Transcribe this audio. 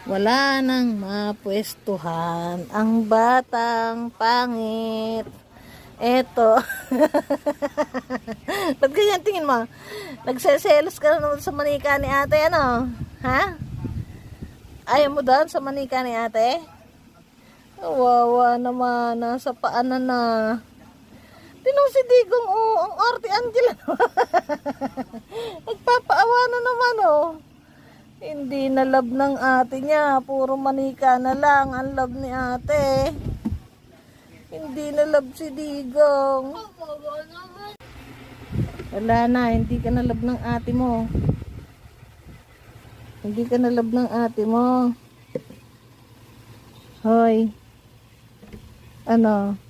Wala nang mapwestuhan ang batang pangit. Eto. Ba't ganyan tingin mo? Nagseselos ka na naman sa manika ni ate, ano? Ha? Ayaw mo doon sa manika ni ate? Kawawa naman, nasa paanan na. Tinong si Digong, oh, ang arte Angela. Nagpapaawa na naman, oh. Hindi na love ng ate niya, puro manika na lang ang love ni ate. Hindi na love si Digong. Wala na, hindi ka na love ng ate mo. Hindi ka na love ng ate mo. Hoy. Ano?